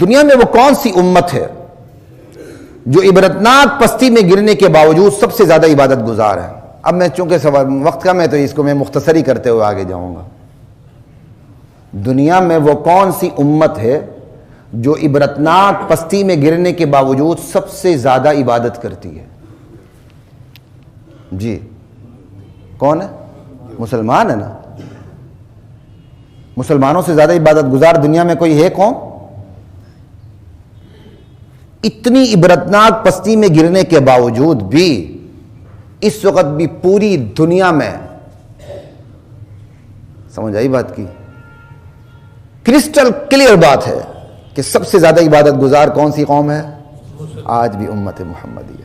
دنیا میں وہ کون سی امت ہے جو عبرتناک پستی میں گرنے کے باوجود سب سے زیادہ عبادت گزار ہے؟ اب میں چونکہ وقت کم ہے تو اس کو میں مختصری کرتے ہوئے آگے جاؤں گا. دنیا میں وہ کون سی امت ہے جو عبرتناک پستی میں گرنے کے باوجود سب سے زیادہ عبادت کرتی ہے؟ جی کون ہے؟ مسلمان ہے نا. مسلمانوں سے زیادہ عبادت گزار دنیا میں کوئی ہے قوم؟ اتنی عبرتناک پستی میں گرنے کے باوجود بھی اس وقت بھی پوری دنیا میں، سمجھ آئی بات کی؟ کرسٹل کلیئر بات ہے کہ سب سے زیادہ عبادت گزار کون سی قوم ہے؟ آج بھی امت محمدیہ.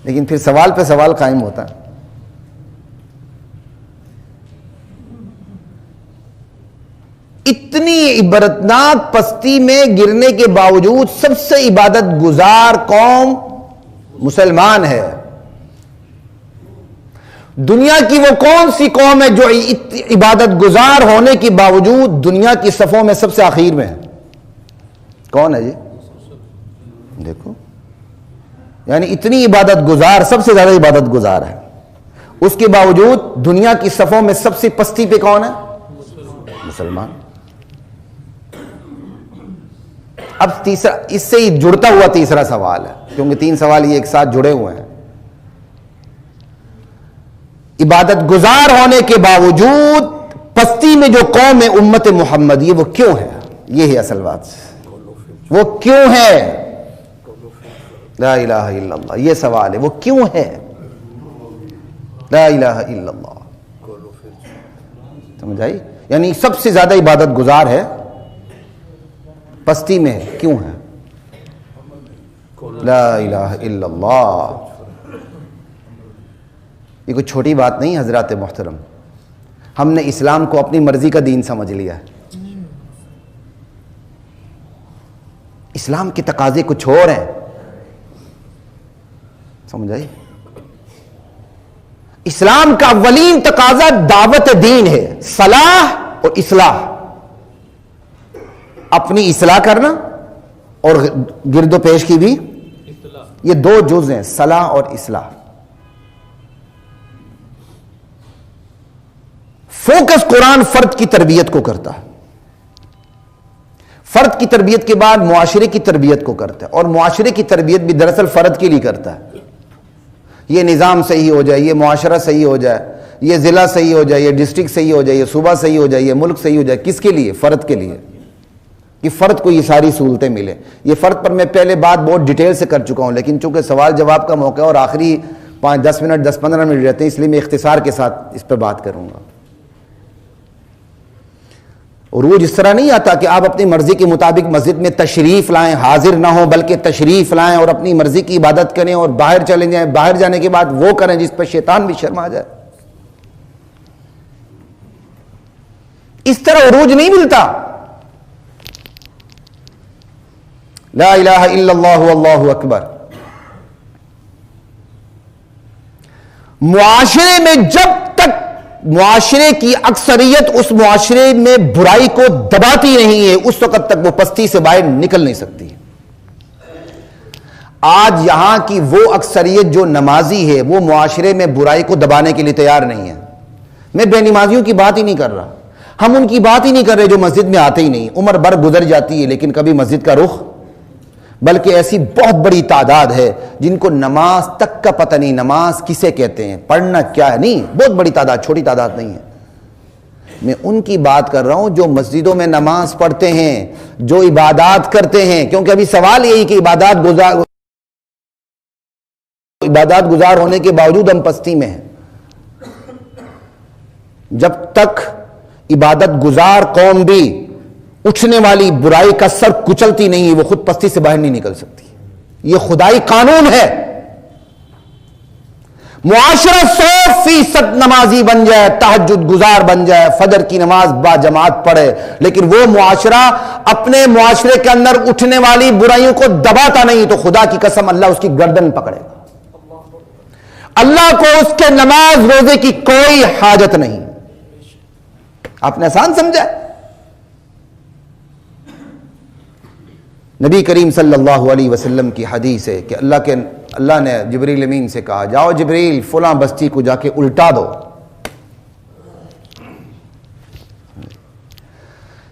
لیکن پھر سوال پہ سوال قائم ہوتا ہے. اتنی عبرتناک پستی میں گرنے کے باوجود سب سے عبادت گزار قوم مسلمان ہے. دنیا کی وہ کون سی قوم ہے جو عبادت گزار ہونے کے باوجود دنیا کی صفوں میں سب سے آخر میں ہے؟ کون ہے جی؟ دیکھو، یعنی اتنی عبادت گزار، سب سے زیادہ عبادت گزار ہے، اس کے باوجود دنیا کی صفوں میں سب سے پستی پہ کون ہے؟ مسلمان. اب تیسرا، اس سے ہی جڑتا ہوا تیسرا سوال ہے، کیونکہ تین سوال یہ ایک ساتھ جڑے ہوئے ہیں. عبادت گزار ہونے کے باوجود پستی میں جو قوم ہے امت محمدی، وہ کیوں ہے؟ یہ ہے اصل بات. وہ کیوں ہے؟ لا الہ الا اللہ، یہ سوال ہے، وہ کیوں ہے؟ لا الہ الا اللہ. سمجھ آئی؟ یعنی سب سے زیادہ عبادت گزار ہے، پستی میں کیوں ہے؟ لا الہ الا اللہ. یہ کوئی چھوٹی بات نہیں حضرات محترم. ہم نے اسلام کو اپنی مرضی کا دین سمجھ لیا ہے. اسلام کے تقاضے کچھ اور ہیں. سمجھ آئی؟ اسلام کا اولین تقاضا دعوت دین ہے، صلاح اور اصلاح. اپنی اصلاح کرنا اور گرد و پیش کی بھی، یہ دو جز ہیں، صلاح اور اصلاح. فوکس قرآن فرد کی تربیت کو کرتا ہے، فرد کی تربیت کے بعد معاشرے کی تربیت کو کرتا ہے، اور معاشرے کی تربیت بھی دراصل فرد کے لیے کرتا ہے. یہ نظام صحیح ہو جائے، یہ معاشرہ صحیح ہو جائے، یہ ضلع صحیح ہو جائے، یہ ڈسٹرکٹ صحیح ہو جائے، یہ صوبہ صحیح ہو جائے، یہ ملک صحیح ہو جائے. کس کے لیے؟ فرد کے لیے، کہ فرد کو یہ ساری سہولتیں ملیں. یہ فرد پر میں پہلے بات بہت ڈیٹیل سے کر چکا ہوں، لیکن چونکہ سوال جواب کا موقع ہے اور آخری 5-10 منٹ 10-15 منٹ رہتے ہیں، اس لیے میں اختصار کے ساتھ اس پر بات کروں گا. عروج اس طرح نہیں آتا کہ آپ اپنی مرضی کے مطابق مسجد میں تشریف لائیں، حاضر نہ ہوں، بلکہ تشریف لائیں اور اپنی مرضی کی عبادت کریں اور باہر چلے جائیں، باہر جانے کے بعد وہ کریں جس پر شیطان بھی شرما جائے. اس طرح عروج نہیں ملتا. لا الہ الا اللہ واللہ اکبر. معاشرے میں جب تک معاشرے کی اکثریت اس معاشرے میں برائی کو دباتی نہیں ہے، اس وقت تک وہ پستی سے باہر نکل نہیں سکتی. آج یہاں کی وہ اکثریت جو نمازی ہے وہ معاشرے میں برائی کو دبانے کے لیے تیار نہیں ہے. میں بے نمازیوں کی بات ہی نہیں کر رہا، ہم ان کی بات ہی نہیں کر رہے جو مسجد میں آتے ہی نہیں. عمر بھر گزر جاتی ہے لیکن کبھی مسجد کا رخ، بلکہ ایسی بہت بڑی تعداد ہے جن کو نماز تک کا پتہ نہیں، نماز کسے کہتے ہیں، پڑھنا کیا ہے، نہیں. بہت بڑی تعداد، چھوٹی تعداد نہیں ہے. میں ان کی بات کر رہا ہوں جو مسجدوں میں نماز پڑھتے ہیں، جو عبادات کرتے ہیں. کیونکہ ابھی سوال یہی کہ عبادات گزار ہونے کے باوجود ہم پستی میں ہیں. جب تک عبادت گزار قوم بھی اٹھنے والی برائی کا سر کچلتی نہیں ہے، وہ خود پستی سے باہر نہیں نکل سکتی. یہ خدائی قانون ہے. معاشرہ 100% نمازی بن جائے، تہجد گزار بن جائے، فجر کی نماز با جماعت پڑھے، لیکن وہ معاشرہ اپنے معاشرے کے اندر اٹھنے والی برائیوں کو دباتا نہیں، تو خدا کی قسم اللہ اس کی گردن پکڑے گا. اللہ کو اس کے نماز روزے کی کوئی حاجت نہیں. آپ نے آسان سمجھا؟ نبی کریم صلی اللہ علیہ وسلم کی حدیث ہے کہ اللہ نے جبریل امین سے کہا جاؤ جبریل فلاں بستی کو جا کے الٹا دو.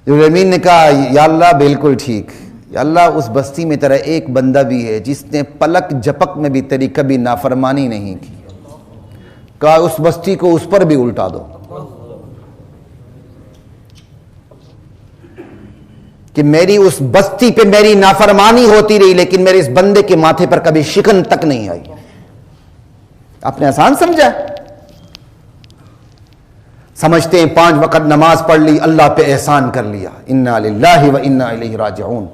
جبریل امین نے کہا یا اللہ بالکل ٹھیک. یا اللہ اس بستی میں تیرا ایک بندہ بھی ہے جس نے پلک جھپک میں بھی تیری کبھی نافرمانی نہیں کی. کہا اس بستی کو اس پر بھی الٹا دو کہ میری اس بستی پہ میری نافرمانی ہوتی رہی لیکن میرے اس بندے کے ماتھے پر کبھی شکن تک نہیں آئی. آپ نے آسان سمجھا؟ سمجھتے ہیں 5 وقت نماز پڑھ لی اللہ پہ احسان کر لیا. انا للہ و انا الیہ راجعون.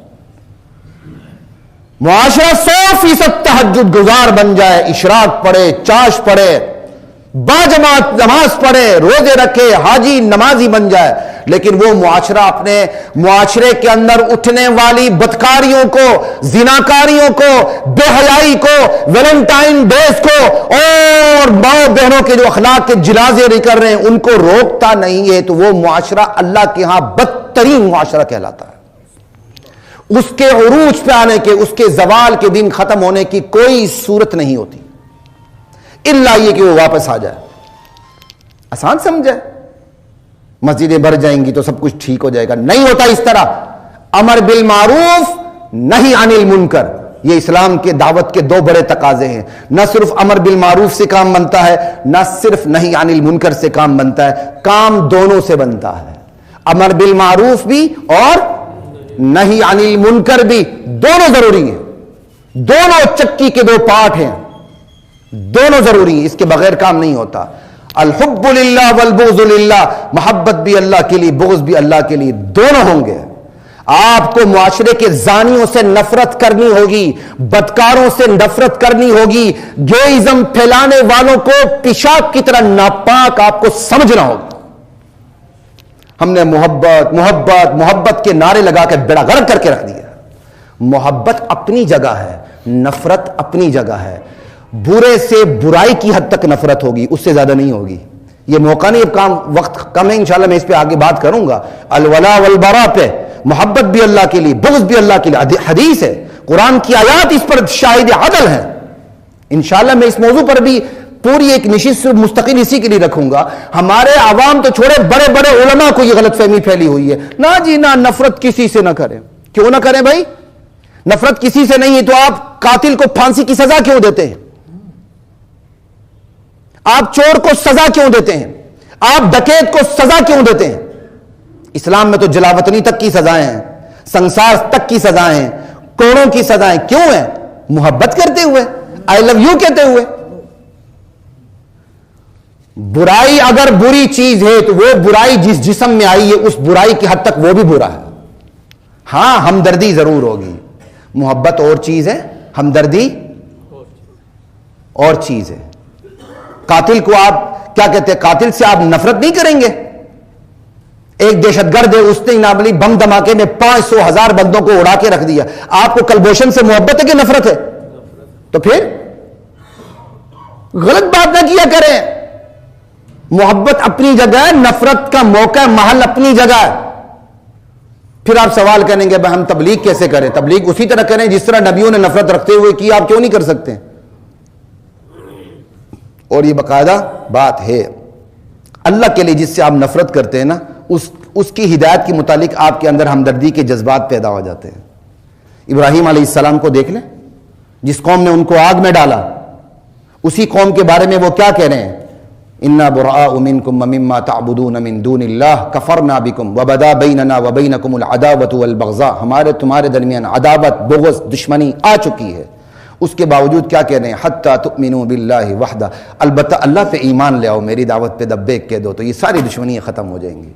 معاشرہ 100% تہجد گزار بن جائے, اشراق پڑھے, چاش پڑھے, باجماعت نماز پڑھے, روزے رکھے, حاجی نمازی بن جائے, لیکن وہ معاشرہ اپنے معاشرے کے اندر اٹھنے والی بدکاریوں کو, زناکاریوں کو, بے حیائی کو, ویلنٹائن ڈیز کو اور ماں بہنوں کے جو اخلاق کے جنازے نہیں کر رہے ہیں ان کو روکتا نہیں ہے, تو وہ معاشرہ اللہ کے ہاں بدترین معاشرہ کہلاتا ہے. اس کے عروج پہ آنے کے, اس کے زوال کے دن ختم ہونے کی کوئی صورت نہیں ہوتی الا یہ کہ وہ واپس آ جائے. آسان سمجھے؟ مسجدیں بھر جائیں گی تو سب کچھ ٹھیک ہو جائے گا. نہیں ہوتا اس طرح. امر بالمعروف نہی عن المنکر, یہ اسلام کے دعوت کے 2 بڑے تقاضے ہیں. نہ صرف امر بالمعروف سے کام بنتا ہے, نہ صرف نہی عن المنکر سے کام بنتا ہے, کام دونوں سے بنتا ہے. امر بالمعروف بھی اور نہی عن المنکر بھی, دونوں ضروری ہیں. دونوں چکی کے 2 پارٹ ہیں, دونوں ضروری ہیں, اس کے بغیر کام نہیں ہوتا. الحب للہ والبغض للہ, محبت بھی اللہ کے لیے, بغض بھی اللہ کے لیے, دونوں ہوں گے. آپ کو معاشرے کے زانیوں سے نفرت کرنی ہوگی, بدکاروں سے نفرت کرنی ہوگی, گیئزم پھیلانے والوں کو پیشاب کی طرح ناپاک آپ کو سمجھنا ہوگا. ہم نے محبت محبت محبت کے نعرے لگا کے بیڑا غرق کر کے رکھ دیا. محبت اپنی جگہ ہے, نفرت اپنی جگہ ہے. برے سے برائی کی حد تک نفرت ہوگی, اس سے زیادہ نہیں ہوگی. یہ موقع نہیں, اب وقت کم ہے, انشاءاللہ میں اس پہ آگے بات کروں گا. الولا والبراء پہ, محبت بھی اللہ کے لیے, بغض بھی اللہ کے لیے. حدیث ہے, قرآن کی آیات اس پر شاہد عدل ہیں. انشاءاللہ میں اس موضوع پر بھی پوری ایک نشست مستقل اسی کے لیے رکھوں گا. ہمارے عوام تو چھوڑے, بڑے بڑے علماء کو یہ غلط فہمی پھیلی ہوئی ہے. نہ جی نہ, نفرت کسی سے نہ کریں. کیوں نہ کریں بھائی؟ نفرت کسی سے نہیں ہے تو آپ قاتل کو پھانسی کی سزا کیوں دیتے ہیں؟ آپ چور کو سزا کیوں دیتے ہیں؟ آپ ڈکیت کو سزا کیوں دیتے ہیں؟ اسلام میں تو جلاوطنی تک کی سزائیں ہیں, سنسار تک کی سزائیں ہیں, کوڑوں کی سزائیں. کیوں ہیں؟ محبت کرتے ہوئے, آئی لو یو کہتے ہوئے. برائی اگر بری چیز ہے تو وہ برائی جس جسم میں آئی ہے اس برائی کی حد تک وہ بھی برا ہے. ہاں ہمدردی ضرور ہوگی. محبت اور چیز ہے, ہمدردی اور چیز ہے. قاتل کو آپ کیا کہتے ہیں؟ قاتل سے آپ نفرت نہیں کریں گے. ایک دہشت گرد ہے, اس نے ناملی بم دھماکے میں 500,000 بندوں کو اڑا کے رکھ دیا. آپ کو کلبوشن سے محبت ہے کہ نفرت ہے؟ تو پھر غلط بات نہ کیا کریں. محبت اپنی جگہ ہے, نفرت کا موقع محل اپنی جگہ ہے. پھر آپ سوال کریں گے ہم تبلیغ کیسے کریں؟ تبلیغ اسی طرح کریں جس طرح نبیوں نے نفرت رکھتے ہوئے کی. آپ کیوں نہیں کر سکتے؟ اور یہ باقاعدہ بات ہے. اللہ کے لیے جس سے آپ نفرت کرتے ہیں نا, اس کی ہدایت کے متعلق آپ کے اندر ہمدردی کے جذبات پیدا ہو جاتے ہیں. ابراہیم علیہ السلام کو دیکھ لیں, جس قوم نے ان کو آگ میں ڈالا, اسی قوم کے بارے میں وہ کیا کہہ رہے ہیں؟ انا براء منکم ومما تعبدون من دون اللہ کفرنا بکم وبدا بیننا وبینکم العداوۃ والبغضاء. ہمارے تمہارے درمیان عداوت, بغض, دشمنی آ چکی ہے. اس کے باوجود کیا کہہ رہے ہیں؟ حتی تؤمنوا باللہ وحدہ, البتہ اللہ پہ ایمان لے آؤ, میری دعوت پہ لبیک کہہ دو تو یہ ساری دشمنیاں ختم ہو جائیں گی.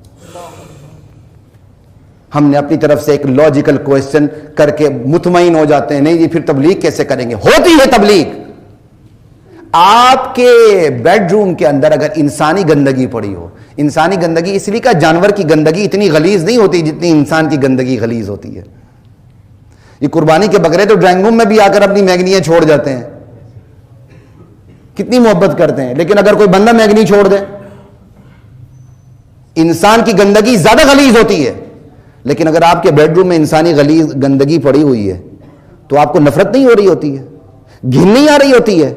ہم نے اپنی طرف سے ایک لاجیکل کویسچن کر کے مطمئن ہو جاتے ہیں, نہیں جی پھر تبلیغ کیسے کریں گے؟ ہوتی ہے تبلیغ. آپ کے بیڈ روم کے اندر اگر انسانی گندگی پڑی ہو, انسانی گندگی اس لیے کہ جانور کی گندگی اتنی غلیظ نہیں ہوتی جتنی انسان کی گندگی غلیظ ہوتی ہے. یہ قربانی کے بکرے تو ڈرائنگ روم میں بھی آ کر اپنی میگنیاں چھوڑ جاتے ہیں, کتنی محبت کرتے ہیں. لیکن اگر کوئی بندہ میگنی چھوڑ دے, انسان کی گندگی زیادہ غلیظ ہوتی ہے. لیکن اگر آپ کے بیڈ روم میں انسانی غلیظ گندگی پڑی ہوئی ہے تو آپ کو نفرت نہیں ہو رہی ہوتی ہے, گھن نہیں آ رہی ہوتی ہے.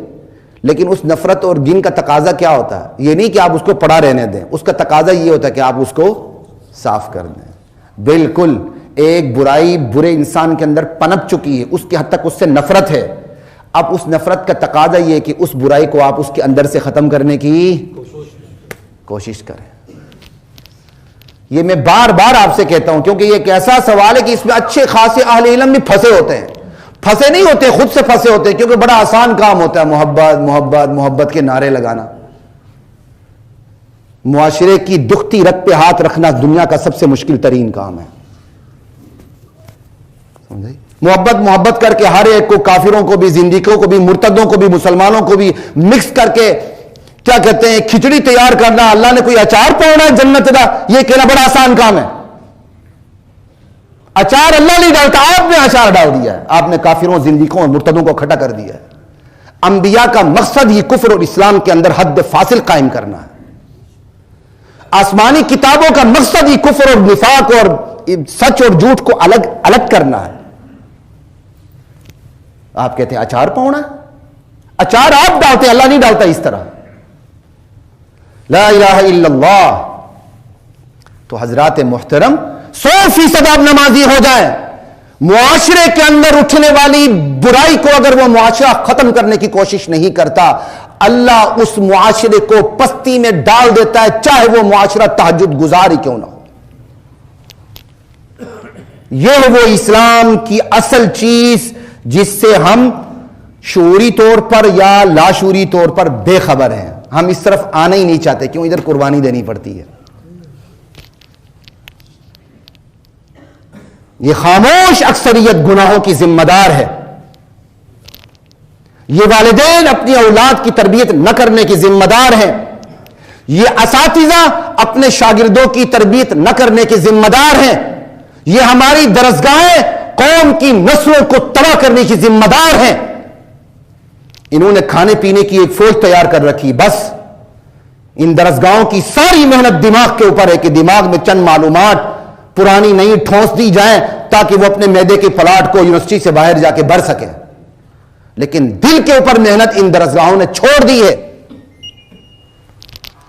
لیکن اس نفرت اور گھن کا تقاضا کیا ہوتا ہے؟ یہ نہیں کہ آپ اس کو پڑا رہنے دیں, اس کا تقاضا یہ ہوتا ہے کہ آپ اس کو صاف کر دیں. بالکل ایک برائی برے انسان کے اندر پنپ چکی ہے, اس کی حد تک اس سے نفرت ہے. اب اس نفرت کا تقاضا یہ کہ اس برائی کو آپ اس کے اندر سے ختم کرنے کی کوشش کریں. یہ میں بار بار آپ سے کہتا ہوں کیونکہ یہ ایک ایسا سوال ہے کہ اس میں اچھے خاصے اہل علم بھی پھنسے ہوتے ہیں. پھنسے نہیں ہوتے, خود سے پھنسے ہوتے ہیں, کیونکہ بڑا آسان کام ہوتا ہے محبت محبت محبت کے نعرے لگانا. معاشرے کی دکھتی رگ پہ ہاتھ رکھنا دنیا کا سب سے مشکل ترین کام ہے. محبت محبت کر کے ہر ایک کو, کافروں کو بھی, زندیقوں کو بھی, مرتدوں کو بھی, مسلمانوں کو بھی مکس کر کے کیا کہتے ہیں کھچڑی تیار کرنا, اللہ نے کوئی اچار پوڑنا ہے جنت کا, یہ کہنا بڑا آسان کام ہے. اچار اللہ نہیں ڈالتا, آپ نے اچار ڈال دیا ہے. آپ نے کافروں, زندیقوں اور مرتدوں کو اکٹھا کر دیا ہے. انبیاء کا مقصد ہی کفر اور اسلام کے اندر حد فاصل قائم کرنا ہے. آسمانی کتابوں کا مقصد ہی کفر اور نفاق اور سچ اور جھوٹ کو الگ الگ کرنا ہے. آپ کہتے ہیں اچار پونا, اچار آپ ڈالتے, اللہ نہیں ڈالتا اس طرح. لا الہ الا اللہ. تو حضرات محترم 100% آپ نمازی ہو جائیں, معاشرے کے اندر اٹھنے والی برائی کو اگر وہ معاشرہ ختم کرنے کی کوشش نہیں کرتا, اللہ اس معاشرے کو پستی میں ڈال دیتا ہے, چاہے وہ معاشرہ تہجد گزار ہی کیوں نہ ہو. یہ وہ اسلام کی اصل چیز جس سے ہم شعوری طور پر یا لاشعوری طور پر بے خبر ہیں. ہم اس طرف آنا ہی نہیں چاہتے, کیوں؟ ادھر قربانی دینی پڑتی ہے. یہ خاموش اکثریت گناہوں کی ذمہ دار ہے. یہ والدین اپنی اولاد کی تربیت نہ کرنے کی ذمہ دار ہیں. یہ اساتذہ اپنے شاگردوں کی تربیت نہ کرنے کی ذمہ دار ہیں. یہ ہماری درسگاہیں قوم کی نسلوں کو تباہ کرنے کی ذمہ دار ہیں. انہوں نے کھانے پینے کی ایک فوج تیار کر رکھی. بس ان درسگاہوں کی ساری محنت دماغ کے اوپر ہے کہ دماغ میں چند معلومات پرانی نئی ٹھونس دی جائیں تاکہ وہ اپنے معدے کے پلاٹ کو یونیورسٹی سے باہر جا کے بھر سکیں. لیکن دل کے اوپر محنت ان درسگاہوں نے چھوڑ دی ہے.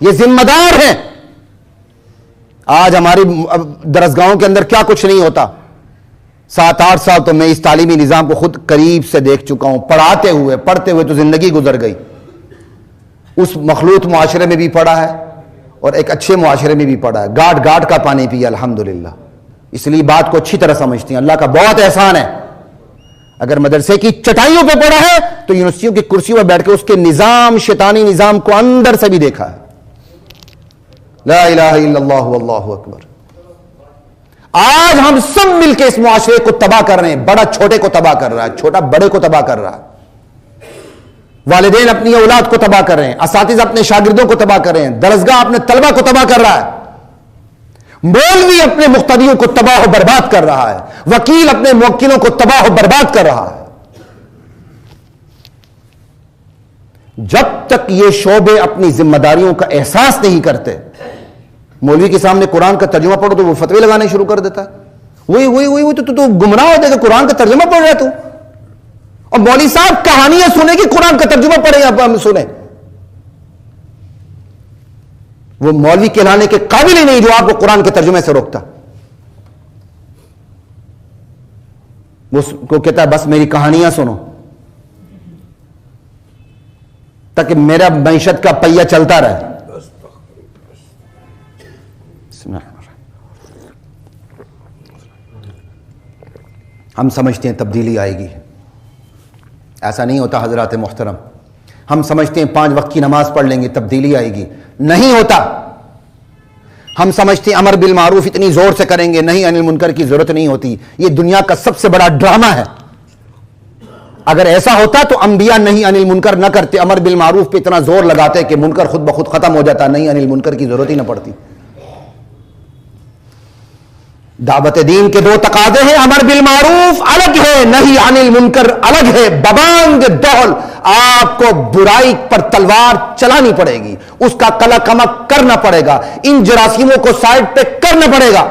یہ ذمہ دار ہیں. آج ہماری درسگاہوں کے اندر کیا کچھ نہیں ہوتا. 7-8 سال تو میں اس تعلیمی نظام کو خود قریب سے دیکھ چکا ہوں. پڑھاتے ہوئے پڑھتے ہوئے تو زندگی گزر گئی. اس مخلوط معاشرے میں بھی پڑھا ہے اور ایک اچھے معاشرے میں بھی پڑھا ہے. گاٹ گاٹ کا پانی پیا الحمدللہ. اس لیے بات کو اچھی طرح سمجھتی ہیں. اللہ کا بہت احسان ہے. اگر مدرسے کی چٹائیوں پہ پڑھا ہے تو یونیورسٹیوں کی کرسیوں پر بیٹھ کے اس کے نظام, شیطانی نظام کو اندر سے بھی دیکھا ہے. لا الہ الا اللہ واللہ اکبر. آج ہم سب مل کے اس معاشرے کو تباہ کر رہے ہیں. بڑا چھوٹے کو تباہ کر رہا ہے, چھوٹا بڑے کو تباہ کر رہا ہے. والدین اپنی اولاد کو تباہ کر رہے ہیں, اساتذہ اپنے شاگردوں کو تباہ کر رہے ہیں, درسگاہ اپنے طلبہ کو تباہ کر رہا ہے, مولوی اپنے مقتدیوں کو تباہ و برباد کر رہا ہے, وکیل اپنے موکلوں کو تباہ و برباد کر رہا ہے. جب تک یہ شعبے اپنی ذمہ داریوں کا احساس نہیں کرتے, مولوی کے سامنے قرآن کا ترجمہ پڑھو تو وہ فتوے لگانے شروع کر دیتا ہے. وہی تو گمراہ ہوتے کہ قرآن کا ترجمہ پڑھ رہا ہے تو. اور مولوی صاحب کہانیاں سنیں کہ قرآن کا ترجمہ پڑھیں آپ ہم سنیں. وہ مولوی کہلانے کے قابل ہی نہیں جو آپ کو قرآن کے ترجمے سے روکتا. وہ کو کہتا ہے بس میری کہانیاں سنو تاکہ میرا معیشت کا پہیہ چلتا رہے. ہم سمجھتے ہیں تبدیلی آئے گی. ایسا نہیں ہوتا حضرات محترم. ہم سمجھتے ہیں 5 وقت کی نماز پڑھ لیں گے تبدیلی آئے گی. نہیں ہوتا. ہم سمجھتے ہیں امر بالمعروف اتنی زور سے کریں گے, نہیں انل منکر کی ضرورت نہیں ہوتی. یہ دنیا کا سب سے بڑا ڈرامہ ہے. اگر ایسا ہوتا تو انبیاء نہیں انل منکر نہ کرتے, امر بالمعروف پہ اتنا زور لگاتے کہ منکر خود بخود ختم ہو جاتا, نہیں انل منکر کی ضرورت ہی نہ پڑتی. دعوت دین کے 2 تقاضے ہیں, امر بالمعروف الگ ہے, نہیں انل منکر الگ ہے. ببانگ دول آپ کو برائی پر تلوار چلانی پڑے گی, اس کا کلا کمک کرنا پڑے گا, ان جراثیموں کو سائڈ پہ کرنا پڑے گا.